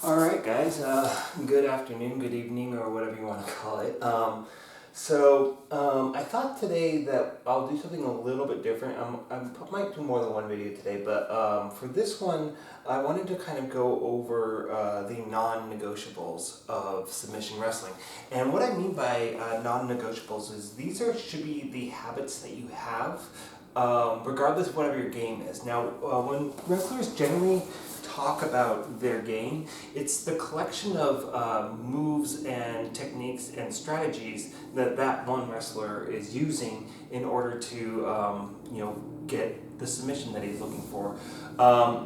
All right, guys. Good afternoon, good evening, or whatever you want to call it. I thought today that I'll do something a little bit different. I might do more than one video today, but for this one, I wanted to kind of go over the non-negotiables of submission wrestling. And what I mean by non-negotiables is should be the habits that you have, regardless of whatever your game is. Now, when wrestlers generally talk about their game, it's the collection of moves and techniques and strategies that one wrestler is using in order to get the submission that he's looking for.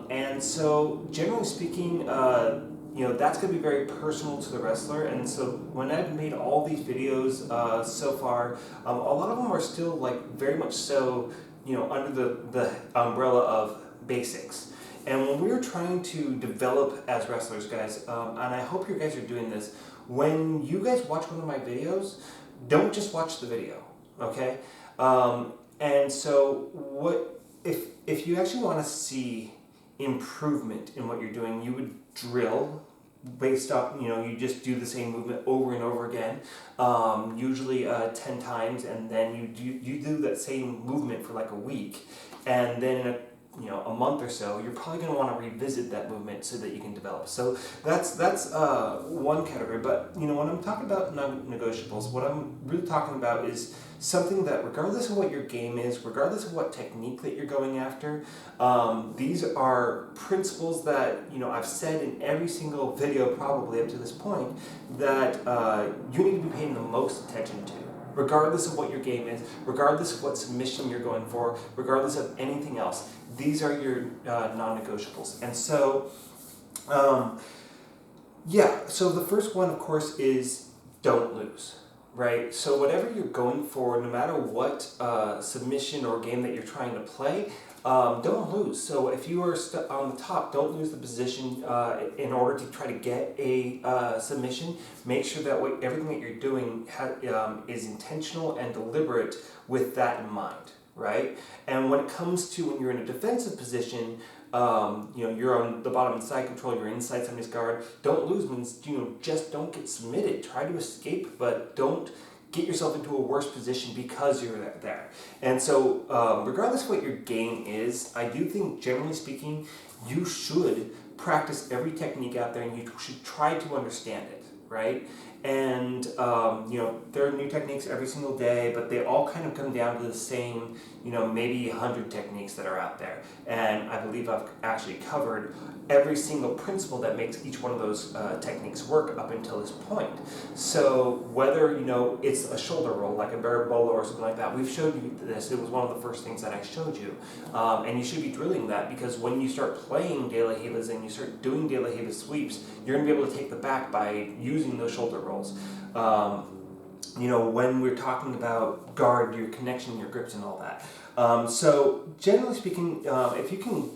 And so generally speaking, that's going to be very personal to the wrestler. And so when I've made all these videos so far, a lot of them are still very much so under the umbrella of basics. And when we were trying to develop as wrestlers, guys, and I hope you guys are doing this, when you guys watch one of my videos, don't just watch the video, okay? And so if you actually want to see improvement in what you're doing, you would drill based off, you just do the same movement over and over again, usually 10 times, and then you do that same movement for like a week, and then in a month or so, you're probably going to want to revisit that movement so that you can develop. So that's one category. But when I'm talking about non-negotiables, what I'm really talking about is something that, regardless of what your game is, regardless of what technique that you're going after, these are principles that I've said in every single video probably up to this point that you need to be paying the most attention to. Regardless of what your game is, regardless of what submission you're going for, regardless of anything else, these are your non-negotiables. And so, so the first one, of course, is don't lose, right? So whatever you're going for, no matter what submission or game that you're trying to play, don't lose. So if you are on the top, don't lose the position in order to try to get a submission. Make sure that everything that you're doing is intentional and deliberate with that in mind, right? And when it comes to when you're in a defensive position, you're on the bottom of the side control, you're inside somebody's guard. Don't lose means just don't get submitted. Try to escape, but don't get yourself into a worse position because you're there. And so, regardless of what your game is, I do think, generally speaking, you should practice every technique out there, and you should try to understand it, right? And there are new techniques every single day, but they all kind of come down to the same, maybe 100 techniques that are out there. And I believe I've actually covered every single principle that makes each one of those techniques work up until this point. So whether it's a shoulder roll like a berimbolo or something like that, we've showed you this. It was one of the first things that I showed you, and you should be drilling that, because when you start playing De La Rivas and you start doing De La Riva sweeps, you're going to be able to take the back by using those shoulder rolls. When we're talking about guard, your connection, your grips, and all that. So generally speaking, if you can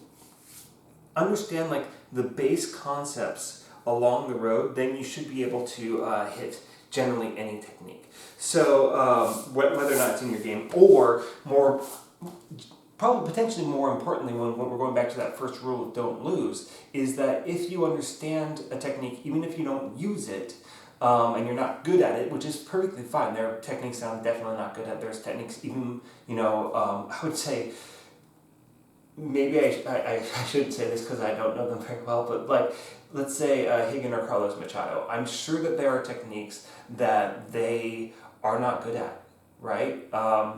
understand the base concepts along the road, then you should be able to hit generally any technique. So whether or not it's in your game, or probably potentially more importantly, when we're going back to that first rule of don't lose, is that if you understand a technique, even if you don't use it, and you're not good at it, which is perfectly fine. There are techniques I'm definitely not good at. There's techniques even, I would say, maybe I shouldn't say this because I don't know them very well, but let's say Higgin or Carlos Machado. I'm sure that there are techniques that they are not good at, right?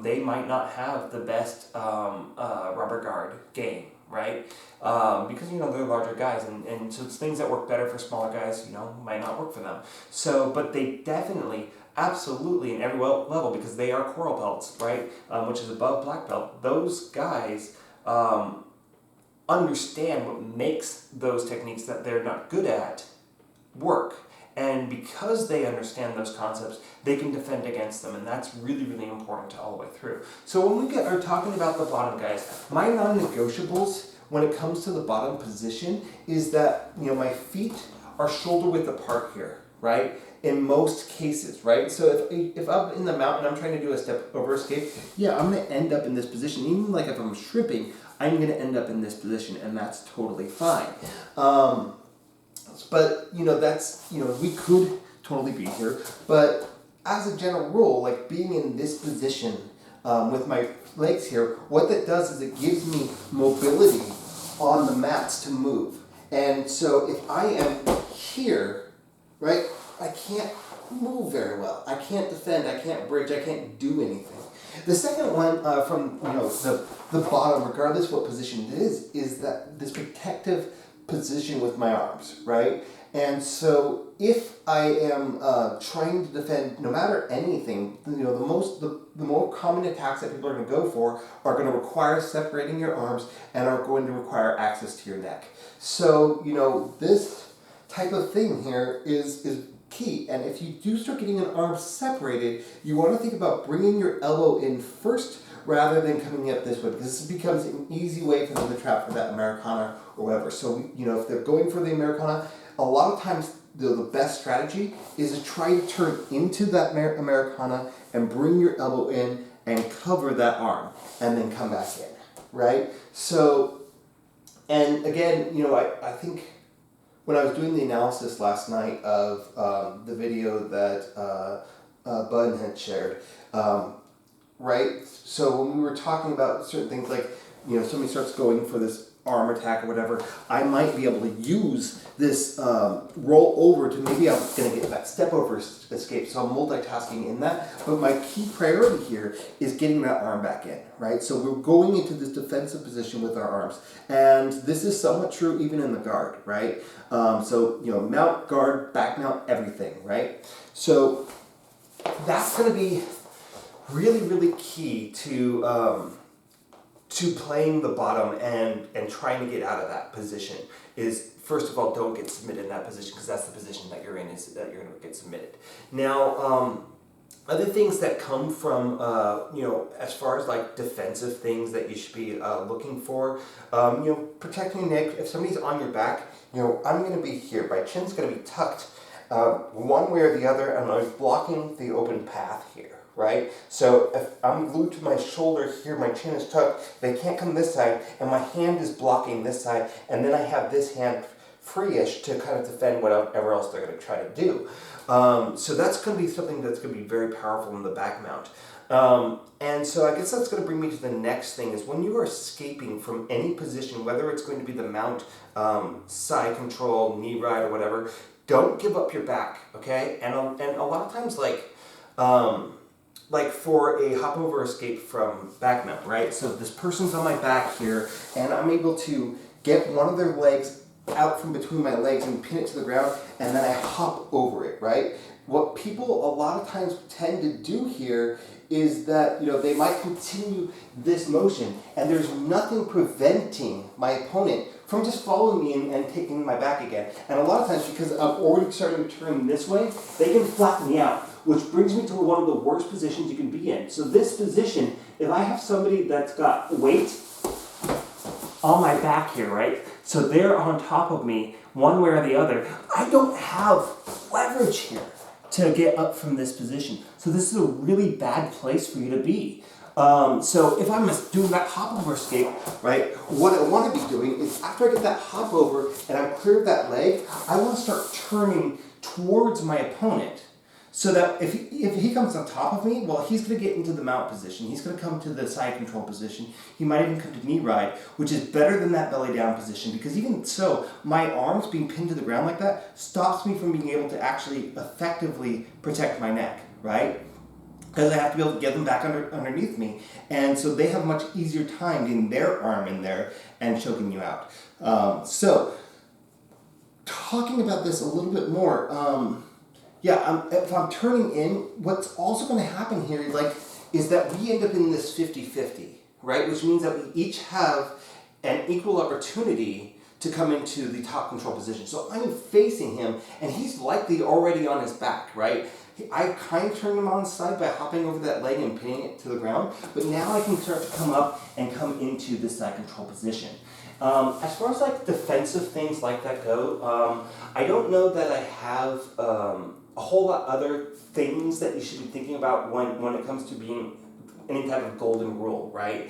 They might not have the best rubber guard game, right? Because they're larger guys, and so it's things that work better for smaller guys, might not work for them. So, but they definitely, absolutely, in every level, because they are coral belts, right? Which is above black belt. Those guys understand what makes those techniques that they're not good at work. And because they understand those concepts, they can defend against them, and that's really, really important all the way through. So when we are talking about the bottom guys, my non-negotiables when it comes to the bottom position is that my feet are shoulder width apart here, right? In most cases, right? So if I'm in the mountain, I'm trying to do a step over escape, I'm going to end up in this position. Even if I'm shrimping, I'm going to end up in this position, and that's totally fine. but that's we could totally be here, but as a general rule, like being in this position with my legs here, what that does is it gives me mobility on the mats to move. And so if I am here, right, I can't move very well. I can't defend, I can't bridge, I can't do anything. The second one from the bottom, regardless what position it is that this protective position with my arms, right? And so if I am trying to defend no matter anything, the more common attacks that people are going to go for are going to require separating your arms and are going to require access to your neck. So, this type of thing here is key. And if you do start getting an arm separated, you want to think about bringing your elbow in first rather than coming up this way, because this becomes an easy way for them to trap for that Americana or whatever. So, if they're going for the Americana, a lot of times the best strategy is to try to turn into that Americana and bring your elbow in and cover that arm and then come back in, right? So, and again, I think when I was doing the analysis last night of the video that Bud had shared, right? So when we were talking about certain things like, somebody starts going for this arm attack or whatever, I might be able to use this roll over to maybe I'm going to get that step over escape. So I'm multitasking in that. But my key priority here is getting that arm back in, right? So we're going into this defensive position with our arms. And this is somewhat true even in the guard, right? So, mount, guard, back mount, everything, right? So that's going to be really, really key to playing the bottom and trying to get out of that position is, first of all, don't get submitted in that position, because that's the position that you're in, is that you're going to get submitted. Now, other things that come from, as far as like defensive things that you should be looking for, protecting your neck. If somebody's on your back, I'm going to be here. My chin's going to be tucked one way or the other, and I'm blocking the open path here. Right? So if I'm glued to my shoulder here, my chin is tucked, they can't come this side, and my hand is blocking this side, and then I have this hand free-ish to kind of defend whatever else they're going to try to do. So that's going to be something that's going to be very powerful in the back mount. And so I guess that's going to bring me to the next thing, is when you are escaping from any position, whether it's going to be the mount, side control, knee ride, or whatever, don't give up your back, okay? And a lot of times, like for a hop over escape from back mount, right? So this person's on my back here, and I'm able to get one of their legs out from between my legs and pin it to the ground, and then I hop over it, right? What people a lot of times tend to do here is that, they might continue this motion, and there's nothing preventing my opponent from just following me and taking my back again. And a lot of times, because I'm already starting to turn this way, they can flatten me out, which brings me to one of the worst positions you can be in. So this position, if I have somebody that's got weight on my back here, right? So they're on top of me, one way or the other, I don't have leverage here to get up from this position. So this is a really bad place for you to be. So if I'm doing that hop over escape, right, what I want to be doing is after I get that hop over and I'm clear of that leg, I want to start turning towards my opponent. So that if he comes on top of me, well, he's going to get into the mount position. He's going to come to the side control position. He might even come to knee ride, which is better than that belly down position, because even so, my arms being pinned to the ground like that stops me from being able to actually effectively protect my neck, right? Because I have to be able to get them back underneath me. And so they have a much easier time getting their arm in there and choking you out. So, talking about this a little bit more, if I'm turning in, what's also going to happen here is that we end up in this 50-50, right? Which means that we each have an equal opportunity to come into the top control position. So I'm facing him, and he's likely already on his back, right? I kind of turned him on his side by hopping over that leg and pinning it to the ground, but now I can start to come up and come into this side control position. As far as defensive things like that go, I don't know that I have a whole lot other things that you should be thinking about when it comes to being any type of golden rule, right?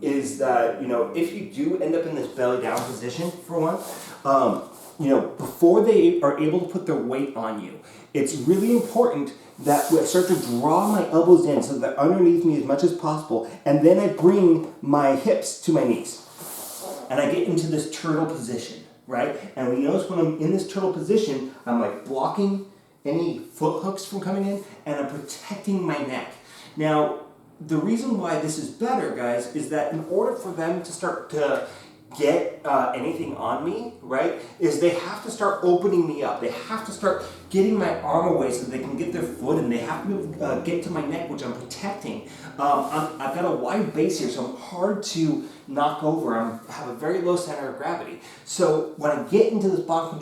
Is that, if you do end up in this belly down position, for one, before they are able to put their weight on you, it's really important that I start to draw my elbows in so that they're underneath me as much as possible, and then I bring my hips to my knees. And I get into this turtle position, right? And we notice when I'm in this turtle position, I'm like blocking any foot hooks from coming in, and I'm protecting my neck. Now, the reason why this is better, guys, is that in order for them to start to get anything on me, right, is they have to start opening me up. They have to start getting my arm away so that they can get their foot, and they have to get to my neck, which I'm protecting. I've got a wide base here, so I'm hard to knock over. I have a very low center of gravity. So when I get into this bottom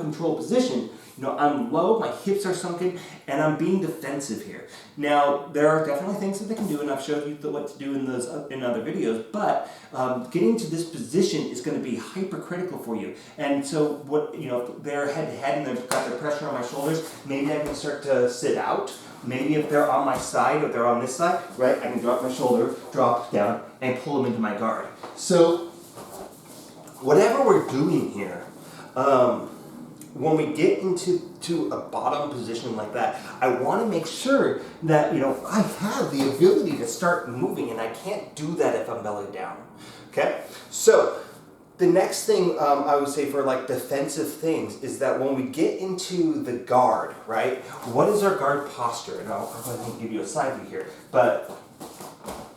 control position, I'm low, my hips are sunken, and I'm being defensive here. Now, there are definitely things that they can do, and I've showed you what to do in other videos, but getting to this position is going to be hypercritical for you. And so, if they're head to head and they've got their pressure on my shoulders, maybe I can start to sit out. Maybe if they're on my side, or if they're on this side, right, I can drop my shoulder, drop down, and pull them into my guard. So, whatever we're doing here, when we get into a bottom position like that, I want to make sure that, I have the ability to start moving, and I can't do that if I'm belly down. Okay? So, the next thing I would say for like defensive things is that when we get into the guard, right, what is our guard posture? And I'll probably give you a side view here, but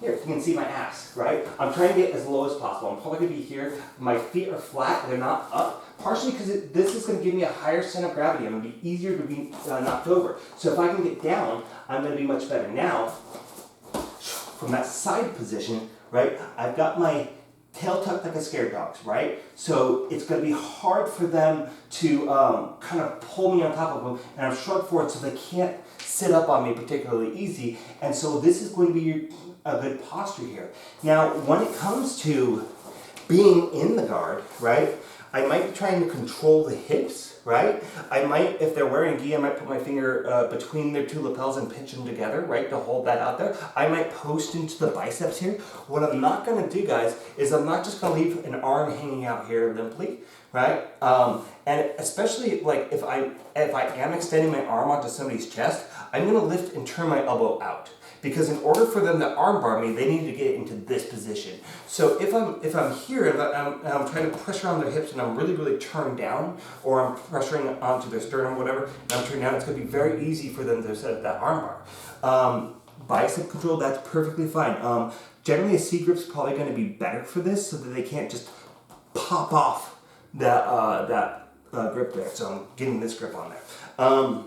here, you can see my ass, right? I'm trying to get as low as possible. I'm probably going to be here. My feet are flat. They're not up. Partially because this is going to give me a higher center of gravity. I'm going to be easier to be knocked over. So if I can get down, I'm going to be much better. Now, from that side position, right, I've got my tail tucked like a scared dog's, right? So it's going to be hard for them to kind of pull me on top of them, and I'm short forward so they can't sit up on me particularly easy. And so this is going to be a good posture here. Now, when it comes to being in the guard, right, I might be trying to control the hips, right? I might, if they're wearing gi, I might put my finger between their two lapels and pinch them together, right, to hold that out there. I might post into the biceps here. What I'm not going to do, guys, is I'm not just going to leave an arm hanging out here limply, right? And especially like if I am extending my arm onto somebody's chest, I'm going to lift and turn my elbow out. Because in order for them to armbar me, they need to get into this position. So if I'm here and I'm trying to pressure on their hips and I'm really, really turned down, or I'm pressuring onto their sternum, whatever, and I'm turned down, it's going to be very easy for them to set up that armbar. Bicep control, that's perfectly fine. Generally, a C grip is probably going to be better for this, so that they can't just pop off that grip there. So I'm getting this grip on there.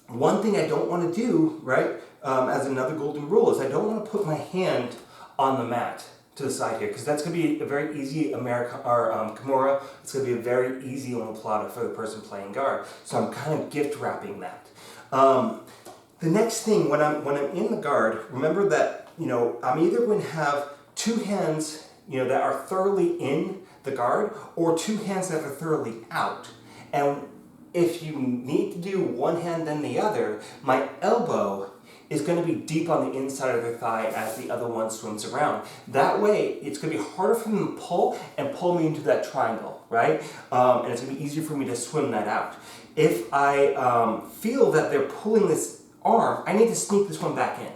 One thing I don't want to do, right, as another golden rule, is I don't want to put my hand on the mat to the side here, because that's going to be a very easy Kimura. It's going to be a very easy omoplata for the person playing guard. So I'm kind of gift wrapping that. The next thing, when I'm in the guard, remember that I'm either going to have two hands that are thoroughly in the guard, or two hands that are thoroughly out. And if you need to do one hand then the other, my elbow is going to be deep on the inside of their thigh as the other one swims around. That way, it's going to be harder for them to pull me into that triangle, right? And it's going to be easier for me to swim that out. If I feel that they're pulling this arm, I need to sneak this one back in.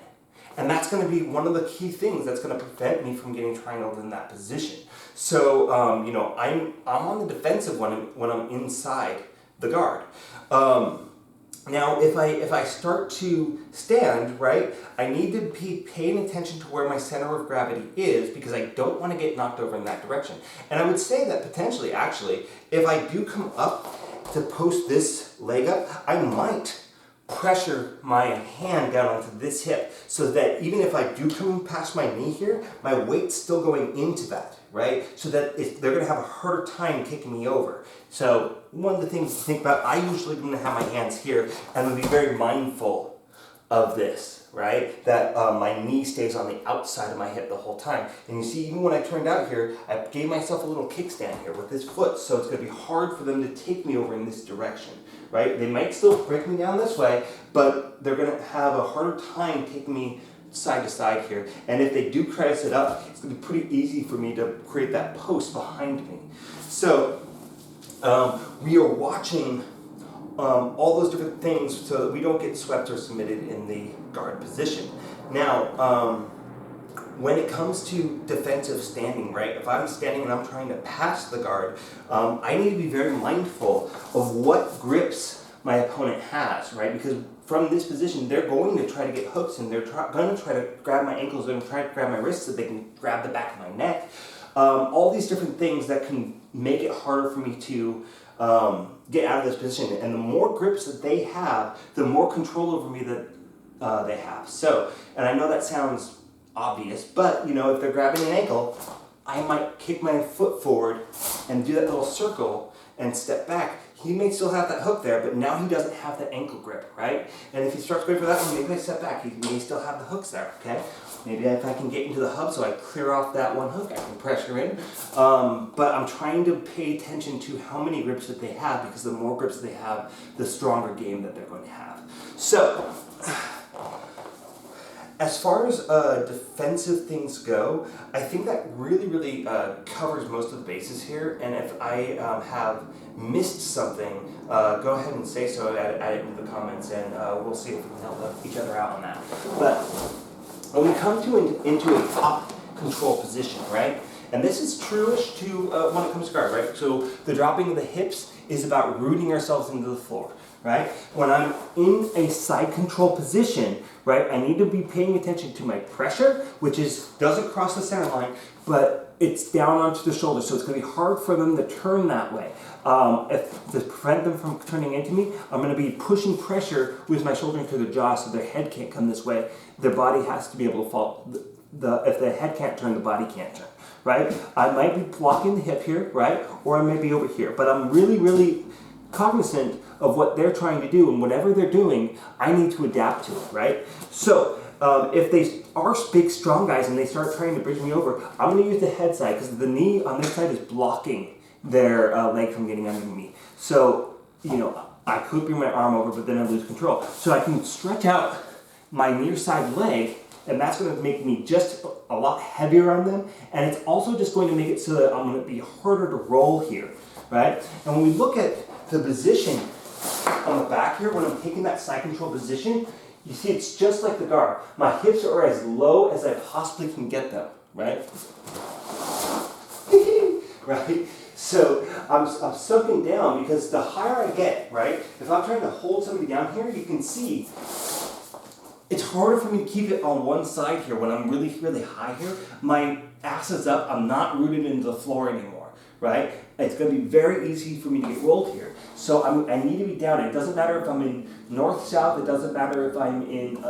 And that's going to be one of the key things that's going to prevent me from getting triangled in that position. So, I'm on the defensive when I'm inside the guard. Now, if I start to stand, right, I need to be paying attention to where my center of gravity is, because I don't want to get knocked over in that direction. And I would say that potentially, actually, if I do come up to post this leg up, I might pressure my hand down onto this hip, so that even if I do come past my knee here, my weight's still going into that, right? So that they're going to have a harder time kicking me over. So one of the things to think about, I usually going to have my hands here, and I'm going to be very mindful of this, right? That my knee stays on the outside of my hip the whole time. And you see, even when I turned out here, I gave myself a little kickstand here with this foot, so it's going to be hard for them to take me over in this direction, right? They might still break me down this way, but they're going to have a harder time taking me side to side here. And if they do try to sit up, it's going to be pretty easy for me to create that post behind me. So we are watching all those different things so that we don't get swept or submitted in the guard position. Now, when it comes to defensive standing, right, if I'm standing and I'm trying to pass the guard, I need to be very mindful of what grips my opponent has, right, because from this position, they're going to try to get hooks and they're going to try to grab my ankles, they're going to try to grab my wrists so they can grab the back of my neck. All these different things that can make it harder for me to get out of this position. And the more grips that they have, the more control over me that they have. So, and I know that sounds obvious, but you know, if they're grabbing an ankle, I might kick my foot forward and do that little circle and step back. He may still have that hook there, but now he doesn't have that ankle grip, right? And if he starts going for that one, maybe I step back. He may still have the hooks there, okay? Maybe if I can get into the hub so I clear off that one hook, I can pressure in. But I'm trying to pay attention to how many grips that they have, because the more grips they have, the stronger game that they're going to have. So, as far as defensive things go, I think that really covers most of the bases here. And if I have missed something, go ahead and say so, add it into the comments, and we'll see if we can help each other out on that. But when we come into a top control position, right? And this is true-ish to when it comes to guard, right? So the dropping of the hips is about rooting ourselves into the floor, right? When I'm in a side control position, right, I need to be paying attention to my pressure, which doesn't cross the center line, but it's down onto the shoulder, so it's going to be hard for them to turn that way. To prevent them from turning into me, I'm going to be pushing pressure with my shoulder into their jaw so their head can't come this way. Their body has to be able to fall. If the head can't turn, the body can't turn, right? I might be blocking the hip here, right? Or I may be over here, but I'm really cognizant of what they're trying to do, and whatever they're doing, I need to adapt to it, right? So, if they are big, strong guys and they start trying to bridge me over, I'm going to use the head side because the knee on this side is blocking their leg from getting under me. So, you know, I could bring my arm over, but then I lose control. So I can stretch out my near side leg, and that's going to make me just a lot heavier on them, and it's also just going to make it so that I'm going to be harder to roll here, right? And when we look at the position on the back here, when I'm taking that side control position, you see it's just like the guard. My hips are as low as I possibly can get them, right? Right? So I'm sucking down, because the higher I get, right, if I'm trying to hold somebody down here, you can see it's harder for me to keep it on one side here. When I'm really high here, my ass is up, I'm not rooted into the floor anymore, right? It's going to be very easy for me to get rolled here. So I need to be down. It doesn't matter if I'm in north-south, it doesn't matter if I'm in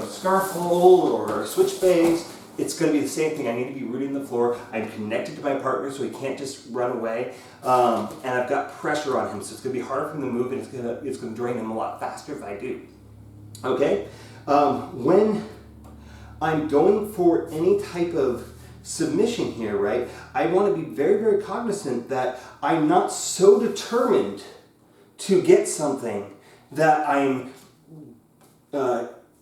scarf hold or switch base. It's going to be the same thing. I need to be rooting the floor. I'm connected to my partner so he can't just run away. And I've got pressure on him, so it's going to be harder for him to move, and it's going to drain him a lot faster if I do. Okay? When I'm going for any type of submission here, right, I want to be very cognizant that I'm not so determined to get something that I'm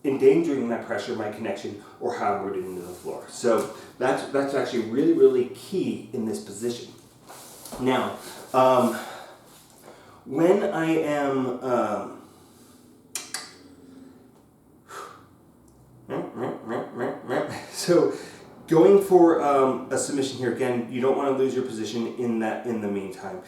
endangering my pressure, my connection, or how I'm rooted into the floor. So that's actually really key in this position. Now, when I am so going for a submission here, again, you don't want to lose your position in the meantime.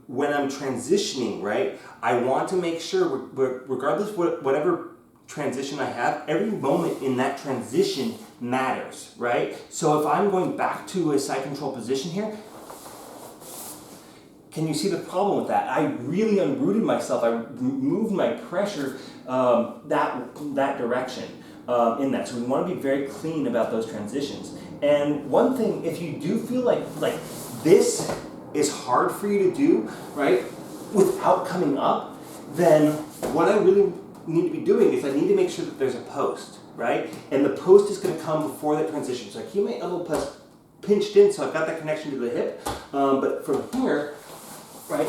When I'm transitioning, right, I want to make sure, regardless of whatever transition I have, every moment in that transition matters, right? So if I'm going back to a side control position here, can you see the problem with that? I really unrooted myself. I moved my pressure that direction in that. So we want to be very clean about those transitions. And one thing, if you do feel like this is hard for you to do, right, without coming up, then what I really need to be doing is I need to make sure that there's a post, right? And the post is going to come before that transition. So I keep my elbow plus pinched in, so I've got that connection to the hip. But from here, right,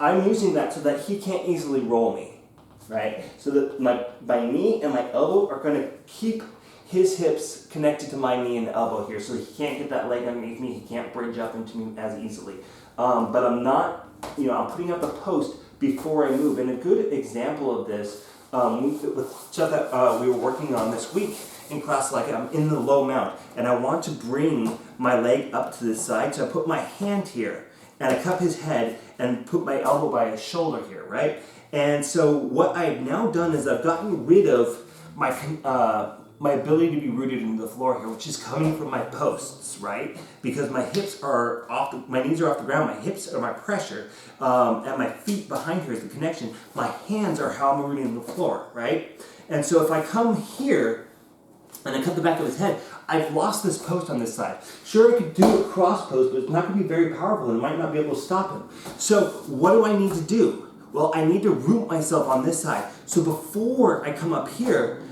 I'm using that so that he can't easily roll me, right? So that my knee and my elbow are going to keep his hips connected to my knee and elbow here, so he can't get that leg underneath me, he can't bridge up into me as easily. but I'm not, I'm putting up the post before I move. And a good example of this, with stuff that we were working on this week in class, like I'm in the low mount, and I want to bring my leg up to this side, so I put my hand here, and I cup his head, and put my elbow by his shoulder here, right? And so what I've now done is I've gotten rid of my ability to be rooted into the floor here, which is coming from my posts, right? Because my hips are my knees are off the ground, my hips are my pressure, and my feet behind here is the connection. My hands are how I'm rooting in the floor, right? And so if I come here, and I cut the back of his head, I've lost this post on this side. Sure, I could do a cross post, but it's not going to be very powerful and might not be able to stop him. So what do I need to do? Well, I need to root myself on this side. So before I come up here,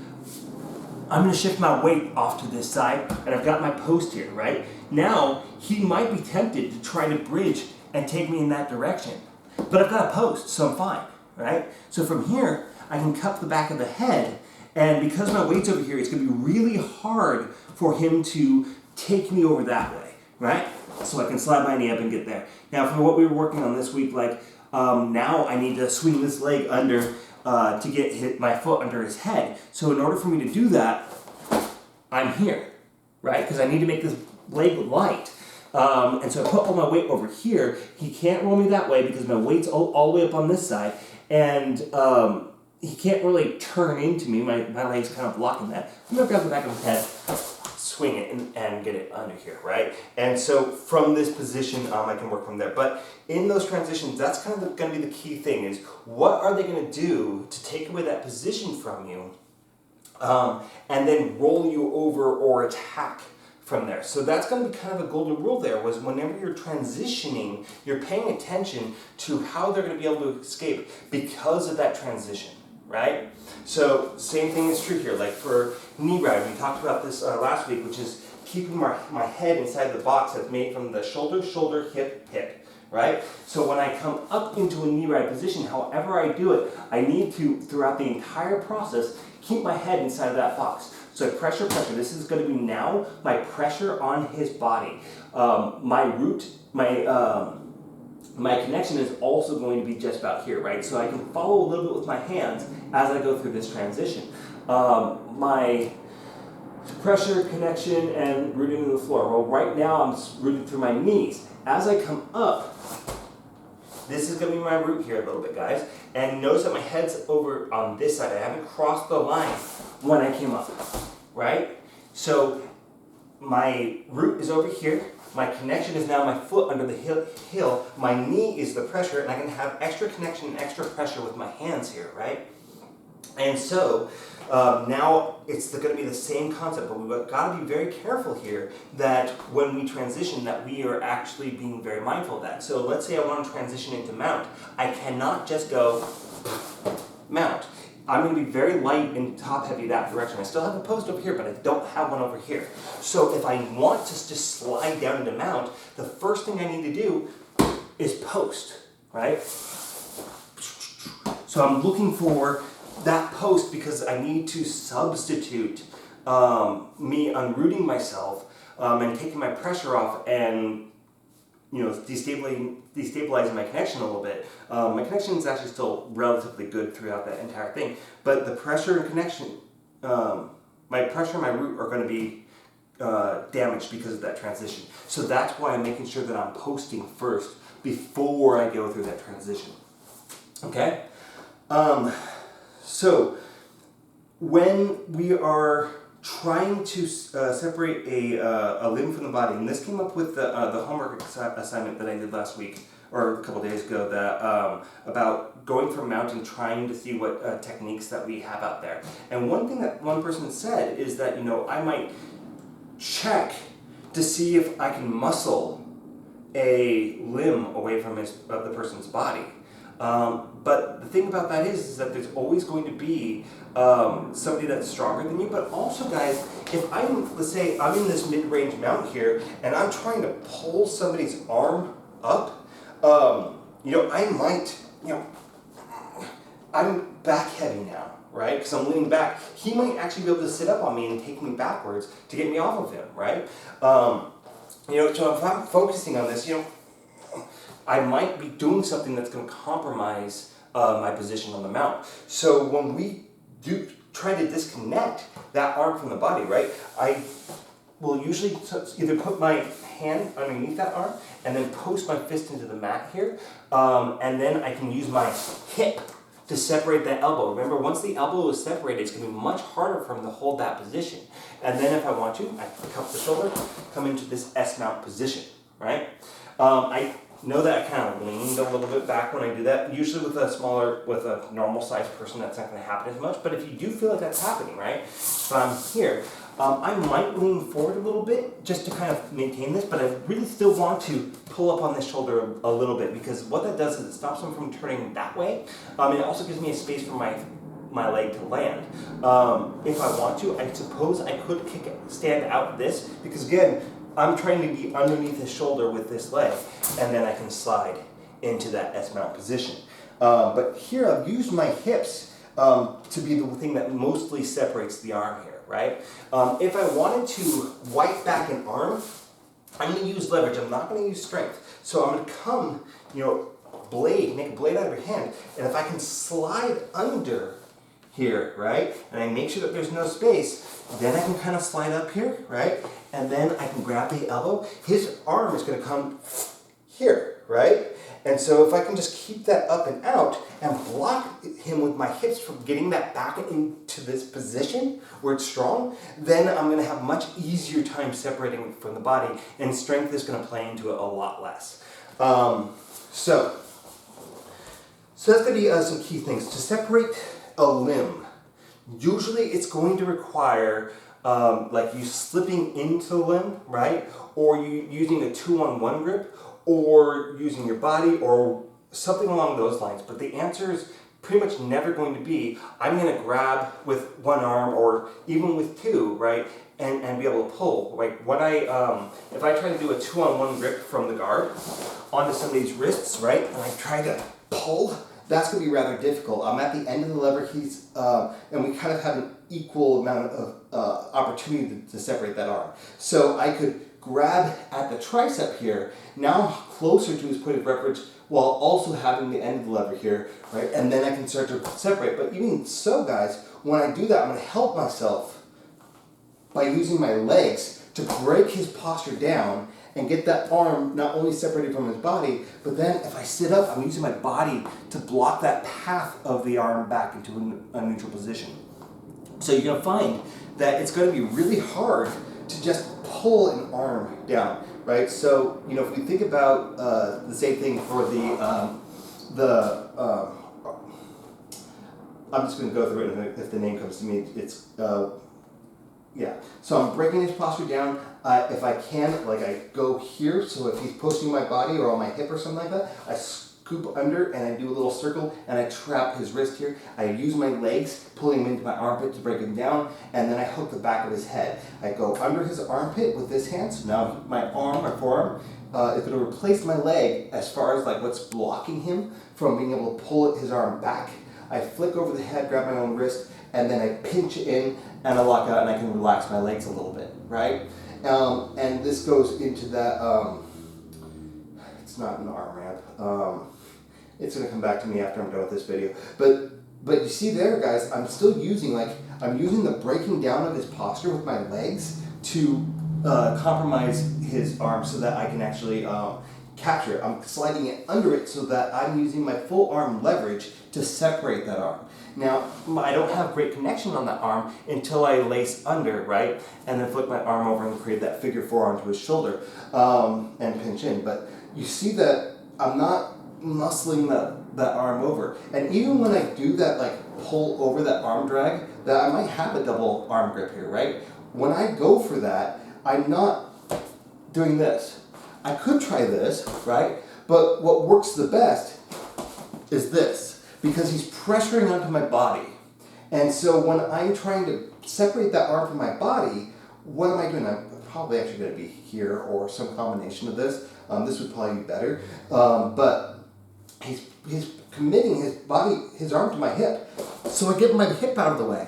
I'm going to shift my weight off to this side, and I've got my post here, right? Now, he might be tempted to try to bridge and take me in that direction. But I've got a post, so I'm fine, right? So from here, I can cup the back of the head, and because my weight's over here, it's going to be really hard for him to take me over that way, right? So I can slide my knee up and get there. Now, for what we were working on this week, now I need to swing this leg under to get my foot under his head. So in order for me to do that, I'm here, right? Because I need to make this leg light. And so I put all my weight over here. He can't roll me that way because my weight's all the way up on this side. And he can't really turn into me. My leg's kind of blocking that. I'm going to grab the back of his head, swing it, and get it under here, right? And so from this position, I can work from there. But in those transitions, that's kind of going to be the key thing, is what are they going to do to take away that position from you and then roll you over or attack from there. So that's going to be kind of a golden rule there, was whenever you're transitioning, you're paying attention to how they're going to be able to escape because of that transition, right? So same thing is true here. Like for knee ride, we talked about this last week, which is keeping my head inside the box that's made from the shoulder, hip, right? So when I come up into a knee ride position, however I do it, I need to, throughout the entire process, keep my head inside of that box. So pressure. This is going to be now my pressure on his body. My root, my connection is also going to be just about here, right? So I can follow a little bit with my hands as I go through this transition. My pressure, connection, and rooting in the floor. Well, right now I'm rooted through my knees. As I come up, this is going to be my root here a little bit, guys. And notice that my head's over on this side. I haven't crossed the line when I came up, right? So my root is over here. My connection is now my foot under the heel. My knee is the pressure, and I can have extra connection and extra pressure with my hands here, right? And so now it's going to be the same concept, but we've got to be very careful here that when we transition, that we are actually being very mindful of that. So let's say I want to transition into mount. I cannot just go mount. I'm going to be very light and top heavy that direction. I still have a post over here, but I don't have one over here. So if I want to just slide down into mount, the first thing I need to do is post, right? So I'm looking for that post because I need to substitute me unrooting myself and taking my pressure off and destabilizing my connection a little bit. My connection is actually still relatively good throughout that entire thing, but the pressure and connection, my pressure and my root are going to be damaged because of that transition. So that's why I'm making sure that I'm posting first before I go through that transition. Okay? So when we are trying to separate a limb from the body, and this came up with the homework assignment that I did last week, or a couple days ago, that about going from mount and trying to see what techniques that we have out there. And one thing that one person said is that, I might check to see if I can muscle a limb away from the person's body. But the thing about that is that there's always going to be somebody that's stronger than you. But also, guys, if let's say I'm in this mid-range mount here, and I'm trying to pull somebody's arm up, I might, I'm back heavy now, right? Because I'm leaning back. He might actually be able to sit up on me and take me backwards to get me off of him, right? So if I'm focusing on this, I might be doing something that's going to compromise my position on the mount. So when we do try to disconnect that arm from the body, right, I will usually either put my hand underneath that arm and then post my fist into the mat here, and then I can use my hip to separate that elbow. Remember, once the elbow is separated, it's going to be much harder for him to hold that position. And then if I want to, I cup the shoulder, come into this S-mount position, right? I know that I kind of leaned a little bit back when I do that. Usually with a normal sized person, that's not going to happen as much. But if you do feel like that's happening, right? If I'm here, I might lean forward a little bit just to kind of maintain this, but I really still want to pull up on this shoulder a little bit, because what that does is it stops them from turning that way. It also gives me a space for my leg to land. If I want to, I suppose I could stand out this, because again, I'm trying to be underneath his shoulder with this leg, and then I can slide into that S-mount position. But here I've used my hips to be the thing that mostly separates the arm here, right? If I wanted to wipe back an arm, I'm going to use leverage. I'm not going to use strength. So I'm going to come, make a blade out of your hand, and if I can slide under here, right, and I make sure that there's no space, then I can kind of slide up here, right, and then I can grab the elbow. His arm is going to come here, right, and so if I can just keep that up and out and block him with my hips from getting that back into this position where it's strong, then I'm going to have much easier time separating from the body, and strength is going to play into it a lot less. So that's going to be some key things. To separate a limb, usually it's going to require like you slipping into the limb, right? Or you using a 2-on-1 grip, or using your body, or something along those lines. But the answer is pretty much never going to be, I'm going to grab with one arm, or even with two, right? And be able to pull. Like when if I try to do a 2-on-1 grip from the guard onto somebody's wrists, right? And I try to pull, that's going to be rather difficult. I'm at the end of the lever, and we kind of have an equal amount of opportunity to separate that arm. So I could grab at the tricep here, now I'm closer to his point of reference, while also having the end of the lever here, right? And then I can start to separate. But even so, guys, when I do that, I'm going to help myself by using my legs to break his posture down and get that arm not only separated from his body, but then if I sit up, I'm using my body to block that path of the arm back into a neutral position. So you're going to find that it's going to be really hard to just pull an arm down, right? So, if we think about the same thing for I'm just going to go through it, and if the name comes to me, it's yeah. So I'm breaking his posture down. If I can, like I go here, so if he's pushing my body or on my hip or something like that, I scoop under and I do a little circle and I trap his wrist here. I use my legs, pulling him into my armpit to break him down, and then I hook the back of his head. I go under his armpit with this hand, so now my forearm, is going to replace my leg as far as like what's blocking him from being able to pull his arm back. I flick over the head, grab my own wrist, and then I pinch it in and I lock out, and I can relax my legs a little bit, right? And this goes into that, it's not an arm ramp. It's going to come back to me after I'm done with this video. But you see there, guys, I'm still using, I'm using the breaking down of his posture with my legs to compromise his arm so that I can actually capture it. I'm sliding it under it so that I'm using my full arm leverage to separate that arm. Now, I don't have great connection on that arm until I lace under, right? And then flip my arm over and create that figure 4 onto his shoulder and pinch in. But you see that I'm not muscling that arm over. And even when I do that, pull over that arm drag, that I might have a double arm grip here, right? When I go for that, I'm not doing this. I could try this, right? But what works the best is this, because he's pressuring onto my body. And so when I'm trying to separate that arm from my body, what am I doing? I'm probably actually going to be here or some combination of this. This would probably be better. But he's committing his arm to my hip. So I get my hip out of the way.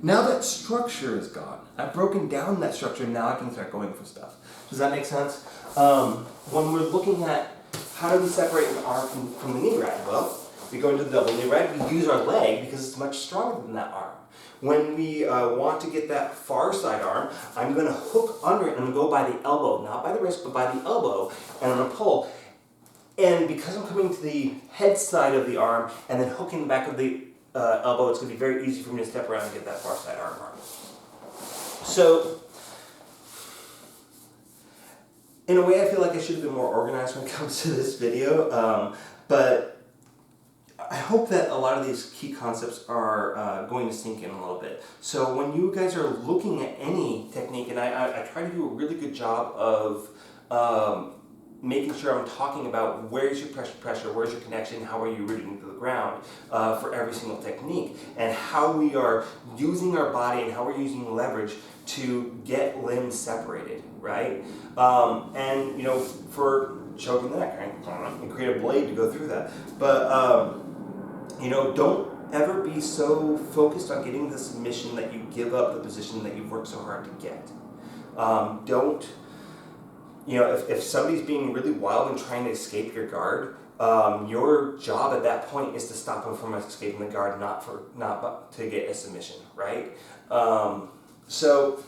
Now that structure is gone. I've broken down that structure, and now I can start going for stuff. Does that make sense? When we're looking at how do we separate an arm from the knee grab? Well, we go into the double knee grab, we use our leg because it's much stronger than that arm. When we want to get that far side arm, I'm going to hook under it and I'm going to go by the elbow, not by the wrist, but by the elbow, and I'm going to pull. And because I'm coming to the head side of the arm and then hooking the back of the elbow, it's going to be very easy for me to step around and get that far side arm. So, in a way, I feel like I should have been more organized when it comes to this video, but I hope that a lot of these key concepts are going to sink in a little bit. So when you guys are looking at any technique, and I try to do a really good job of making sure I'm talking about where's your pressure, where's your connection, how are you rooting into the ground for every single technique, and how we are using our body and how we're using leverage to get limbs separated, right? And you know, for choking the neck, and create a blade to go through that. But you know, don't ever be so focused on getting the submission that you give up the position that you've worked so hard to get. Don't, you know, if somebody's being really wild and trying to escape your guard, your job at that point is to stop them from escaping the guard, not to get a submission, right? So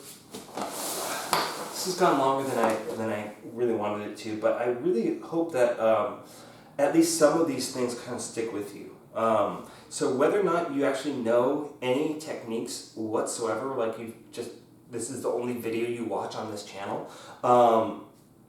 this has gone longer than I really wanted it to, but I really hope that at least some of these things kind of stick with you. So whether or not you actually know any techniques whatsoever, like this is the only video you watch on this channel,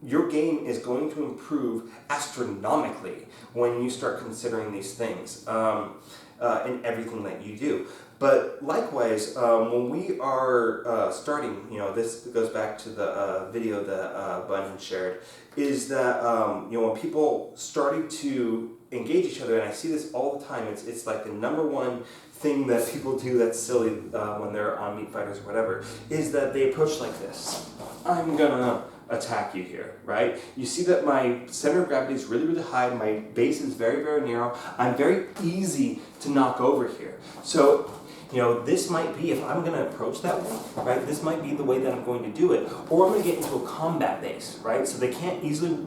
your game is going to improve astronomically when you start considering these things in everything that you do. But likewise, when we are starting, you know, this goes back to the video that Bunny shared, is that you know, when people started to engage each other, and I see this all the time, it's like the number one thing that people do that's silly when they're on Meat Fighters or whatever, is that they approach like this. I'm gonna attack you here, right? You see that my center of gravity is really, really high, my base is very, very narrow. I'm very easy to knock over here. So, you know, this might be, if I'm going to approach that way, right, this might be the way that I'm going to do it. Or I'm going to get into a combat base, right? So they can't easily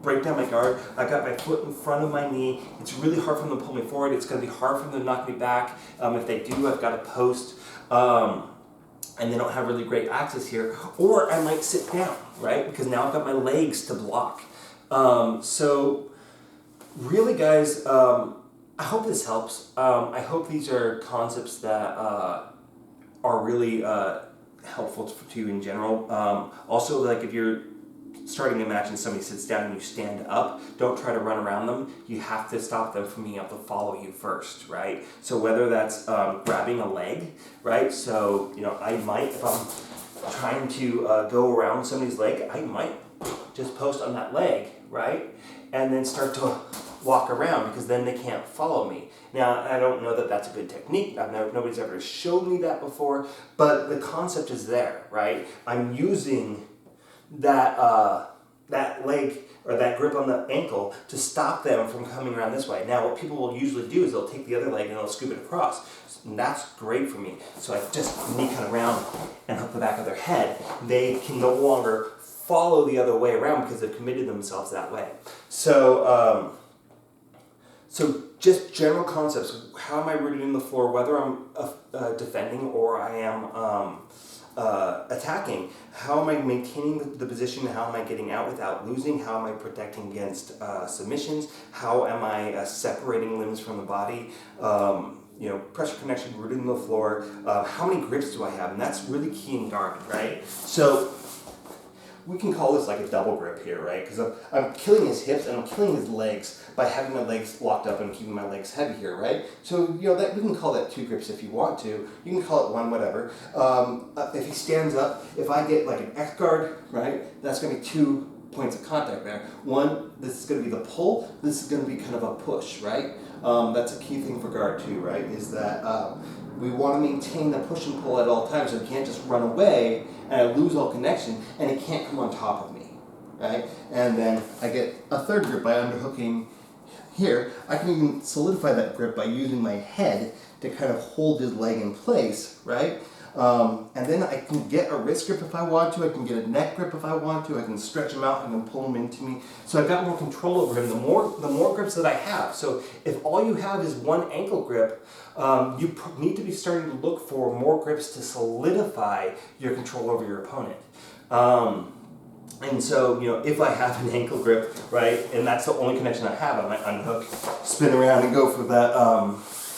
break down my guard. I've got my foot in front of my knee. It's really hard for them to pull me forward. It's going to be hard for them to knock me back. If they do, I've got a post. And they don't have really great access here. Or I might sit down, right? Because now I've got my legs to block. So really, guys, I hope this helps. I hope these are concepts that are really helpful to you in general. Also, like if you're starting to imagine somebody sits down and you stand up, don't try to run around them. You have to stop them from being able to follow you first, right? So whether that's grabbing a leg, right? So, you know, I might, if I'm trying to go around somebody's leg, I might just post on that leg, right? And then start to walk around, because then they can't follow me. Now, I don't know that that's a good technique. Nobody's ever showed me that before, but the concept is there, right? I'm using that leg or that grip on the ankle to stop them from coming around this way. Now, what people will usually do is they'll take the other leg and they'll scoop it across. And that's great for me. So I just sneak it around and hook the back of their head. They can no longer follow the other way around because they've committed themselves that way. So, so just general concepts. How am I rooted in the floor, whether I'm defending or I am attacking? How am I maintaining the position? How am I getting out without losing? How am I protecting against submissions? How am I separating limbs from the body? You know, pressure connection, rooted in the floor. How many grips do I have? And that's really key in guard, right? So we can call this like a double grip here, right? Because I'm killing his hips and I'm killing his legs by having my legs locked up and keeping my legs heavy here, right? So, you know, that we can call that two grips if you want to. You can call it one, whatever. If he stands up, if I get like an X guard, right, that's going to be 2 points of contact there. One, this is going to be the pull. This is going to be kind of a push, right? That's a key thing for guard too, right? Is that we want to maintain the push and pull at all times, so he can't just run away and I lose all connection and he can't come on top of me, right? And then I get a third grip by underhooking here. I can even solidify that grip by using my head to kind of hold his leg in place, right? And then I can get a wrist grip if I want to, I can get a neck grip if I want to, I can stretch them out and then pull them into me. So I've got more control over him, the more grips that I have. So if all you have is one ankle grip, you need to be starting to look for more grips to solidify your control over your opponent. And so, if I have an ankle grip, right, and that's the only connection I have, I might unhook, spin around and go for that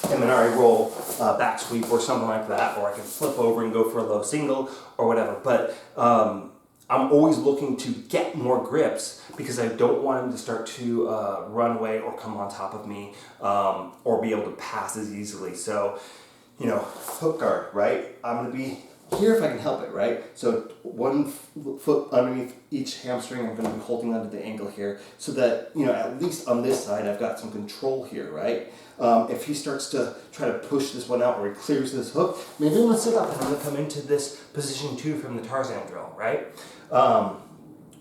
Eminari roll back sweep or something like that, or I can flip over and go for a low single or whatever. But I'm always looking to get more grips because I don't want him to start to run away or come on top of me or be able to pass as easily. So, hook guard, right? I'm going to be here if I can help it, right? So one foot underneath each hamstring, I'm going to be holding onto the ankle here so that, at least on this side, I've got some control here, right? If he starts to try to push this one out or he clears this hook, maybe I'm going to sit up and I'm going to come into this position 2 from the Tarzan drill, right? And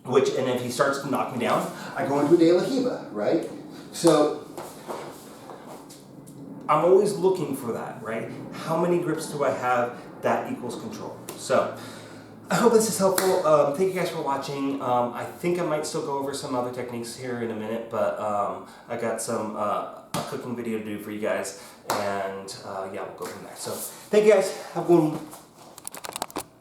if he starts to knock me down, I go into a De La Hiba, right? So I'm always looking for that, right? How many grips do I have? That equals control. So I hope this is helpful. Thank you guys for watching. I think I might still go over some other techniques here in a minute, but I got some a cooking video to do for you guys, and yeah, we'll go from there. So thank you guys. Have a good one.